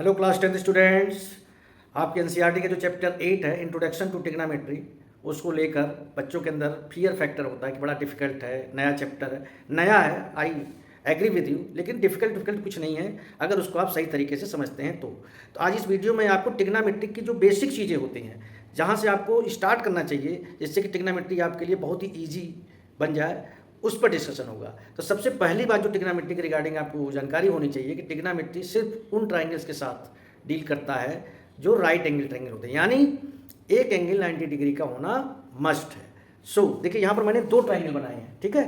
Hello class 10th students. आपके NCERT के जो चैप्टर 8 है इंट्रोडक्शन टू ट्रिग्नोमेट्री, उसको लेकर बच्चों के अंदर फियर फैक्टर होता है कि बड़ा डिफिकल्ट है, नया चैप्टर है। नया है, आई एग्री विद यू, लेकिन डिफिकल्ट कुछ नहीं है अगर उसको आप सही तरीके से समझते हैं तो आज इस वीडियो में आपको ट्रिग्नोमेट्री की जो बेसिक चीज़ें होती हैं, जहाँ से आपको स्टार्ट करना चाहिए जिससे कि ट्रिग्नोमेट्री आपके लिए बहुत ही ईजी बन जाए, उस पर डिस्कशन होगा। तो सबसे पहली बात जो ट्रिग्नोमेट्री के रिगार्डिंग आपको जानकारी होनी चाहिए कि ट्रिग्नोमेट्री सिर्फ उन ट्राइंगल्स के साथ डील करता है जो राइट एंगल ट्राइंगल होते हैं, यानी एक एंगल 90 डिग्री का होना मस्ट है। सो देखिए यहाँ पर मैंने दो ट्राइंगल बनाए हैं, ठीक है,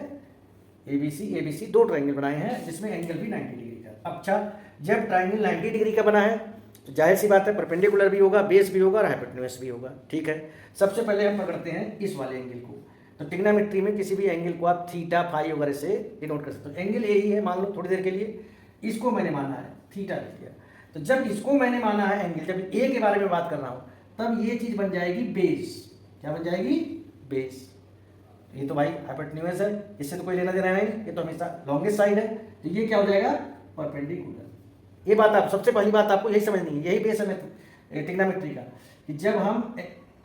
ABC दो ट्राइंगल बनाए हैं जिसमें एंगल भी 90 डिग्री का। अच्छा, जब ट्राइंगल 90 डिग्री का बना है तो जाहिर सी बात है परपेंडिकुलर भी होगा, बेस भी होगा और हाइपोटेन्यूज भी होगा, ठीक है। सबसे पहले हम पकड़ते हैं इस वाले एंगल को। तो ट्रिग्नोमेट्री में किसी भी एंगल को आप थीटा फाई वगैरह से डिनोट कर सकते हो। एंगल ए ही है, मान लो थोड़ी देर के लिए इसको मैंने माना है थीटा लिख दिया। तो जब इसको मैंने माना है एंगल, जब ए के बारे में बात कर रहा हूं, तब ये चीज बन जाएगी बेस। क्या बन जाएगी? बेस। ये तो भाई हाइपोटेन्यूज है, इससे तो कोई लेना देना नहीं, ये तो हमेशा लॉन्गेस्ट साइड है, तो ये क्या हो जाएगा? परपेंडिकुलर। ये बात आप सबसे पहली बात आपको यही समझनी है, यही बेस है ट्रिग्नोमेट्री का, कि जब हम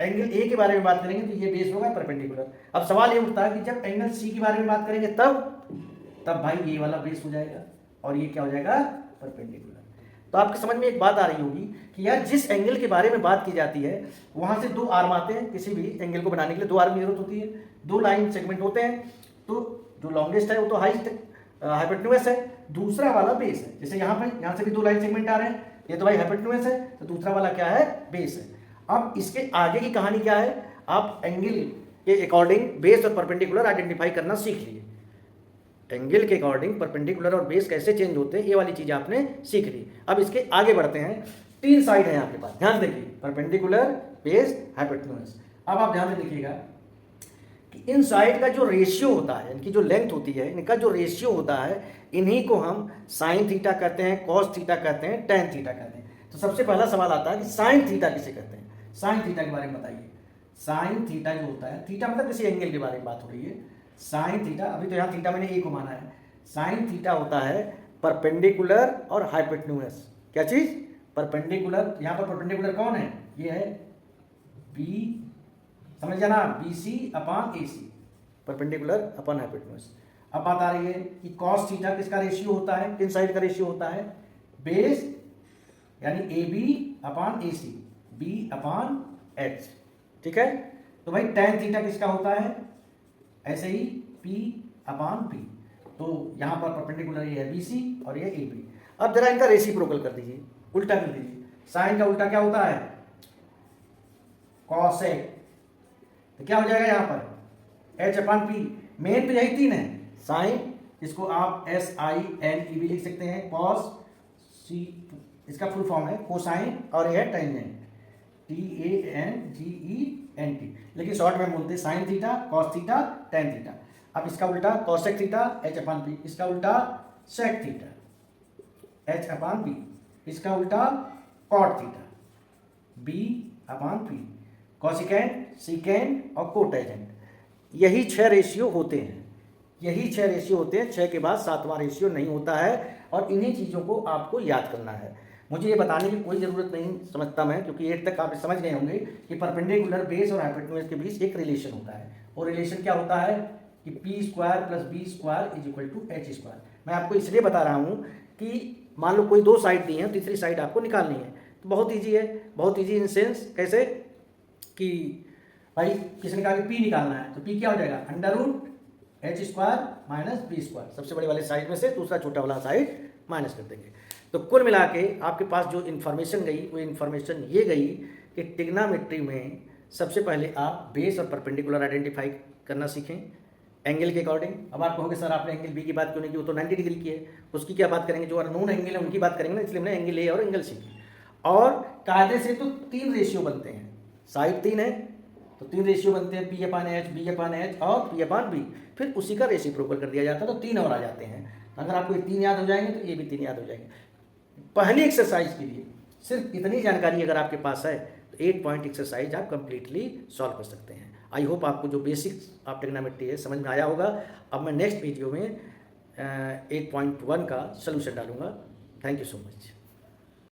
एंगल ए के बारे में बात करेंगे तो ये बेस होगा परपेंडिकुलर। अब सवाल ये उठता है कि जब एंगल सी के बारे में बात करेंगे तब भाई ये वाला बेस हो जाएगा और ये क्या हो जाएगा? परपेंडिकुलर। तो आपके समझ में एक बात आ रही होगी कि यार जिस एंगल के बारे में बात की जाती है वहां से दो आर्म आते हैं, किसी भी एंगल को बनाने के लिए दो आर्म की जरूरत होती है, दो लाइन सेगमेंट होते हैं। तो जो लॉन्गेस्ट है वो तो हाइपोटेन्यूज है, दूसरा वाला बेस है। जैसे यहाँ से भी दो लाइन सेगमेंट आ रहे हैं, ये तो भाई हाइपोटेन्यूज है, तो दूसरा वाला क्या है? बेस है। अब इसके आगे की कहानी क्या है? आप एंगल के अकॉर्डिंग बेस और परपेंडिकुलर आइडेंटिफाई करना सीख लिए। एंगल के अकॉर्डिंग परपेंडिकुलर और बेस कैसे चेंज होते हैं, ये वाली चीज आपने सीख ली। अब इसके आगे बढ़ते हैं। तीन साइड है आपके पास, ध्यान देखिए, परपेंडिकुलर, बेस, हाइपोटेन्यूज। अब आप ध्यान से देखिएगा कि इन साइड का जो रेशियो होता है, इनकी जो लेंथ होती है, इनका जो रेशियो होता है, इन्हीं को हम साइन थीटा कहते हैं, कॉस थीटा कहते हैं, टेन थीटा कहते हैं। तो सबसे पहला सवाल आता है कि साइन थीटा किसे कहते हैं? साइन थीटा के बारे में बताइए। साइन थीटा जो होता है, थीटा मतलब किसी एंगल के बारे में बात हो रही है। साइन थीटा, अभी तो यहाँ थीटा मैंने ए को माना है। साइन थीटा होता है परपेंडिकुलर और हाइपोटेन्यूज। क्या चीज? परपेंडिकुलर। यहाँ पर परपेंडिकुलर कौन है? ये है बी, समझ जाना, BC upon AC, perpendicular upon hypotenuse. अब बात आ रही है कि कॉस थीटा किसका रेशियो होता है, किन साइड का रेशियो होता है? बेस यानी AB upon AC, B upon H, ठीक है। तो भाई टेन थीटा किसका होता है? ऐसे ही P अपॉन P। तो यहां पर परपेंडिकुलर ये है BC और ये AB। अब जरा इनका रेसिप्रोकल कर दीजिए, उल्टा कर दीजिए। साइन का उल्टा क्या होता है? कॉसेक। तो क्या हो जाएगा यहाँ पर? H upon P। मेन तो यही तीन है, साइन, इसको आप SINE भी लिख सकते हैं, कॉस C, इसका फुल फॉर्म है कोसाइन, और यह है टेंजेंट, TANGENT, लेकिन शॉर्ट में बोलते हैं sine theta, cos theta, tan theta. अब इसका उल्टा cosec theta, H upon P, इसका उल्टा sec theta, H upon P, इसका उल्टा cot theta, B upon P, cosecant, secant और कोटेजेंट। यही 6 रेशियो होते हैं, यही 6 रेशियो होते हैं। 6 के बाद 7वां रेशियो नहीं होता है, और इन्हीं चीज़ों को आपको याद करना है। मुझे ये बताने की कोई ज़रूरत नहीं समझता मैं, क्योंकि 8 तक आप समझ गए होंगे कि परपेंडिकुलर, बेस और हाइपोटेन्यूज के बीच एक रिलेशन होता है। वो रिलेशन क्या होता है कि P² + B² = H²। मैं आपको इसलिए बता रहा हूँ कि मान लो कोई दो साइड दी है, तीसरी साइड आपको निकालनी है, तो बहुत ईजी है, बहुत ईजी इन सेंस कैसे कि भाई किसने कहा कि P निकालना है, तो P क्या हो जाएगा? √H² - B²। सबसे बड़े वाले साइड में से दूसरा छोटा वाला साइड माइनस कर देंगे। तो कुल मिला के आपके पास जो इन्फॉर्मेशन गई, वो इन्फॉर्मेशन ये गई कि ट्रिग्नोमेट्री में सबसे पहले आप बेस और परपेंडिकुलर आइडेंटिफाई करना सीखें एंगल के अकॉर्डिंग। अब आप कहोगे सर आपने एंगल B की बात क्यों नहीं की, वो तो 90 डिग्री की है, उसकी क्या बात करेंगे? जो अननोन एंगल है उनकी बात करेंगे ना, इसलिए हमने एंगल A और एंगल C की। और कायदे से तो 3 रेशियो बनते हैं, साइड 3 है तो 3 रेशियो बनते हैं, P/H, B/H और P/B। फिर उसी का रेसिप्रोकल कर दिया जाता है, तो 3 और आ जाते हैं। अगर आपको ये 3 याद हो जाएंगे तो ये भी 3 याद हो जाएंगे। पहली एक्सरसाइज के लिए सिर्फ इतनी जानकारी अगर आपके पास है तो 8 पॉइंट एक्सरसाइज आप कंप्लीटली सॉल्व कर सकते हैं। आई होप आपको जो बेसिक्स ऑफ ट्रिग्नोमेट्री है समझ में आया होगा। अब मैं नेक्स्ट वीडियो में 8.1 का सोल्यूशन डालूंगा। Thank you so much.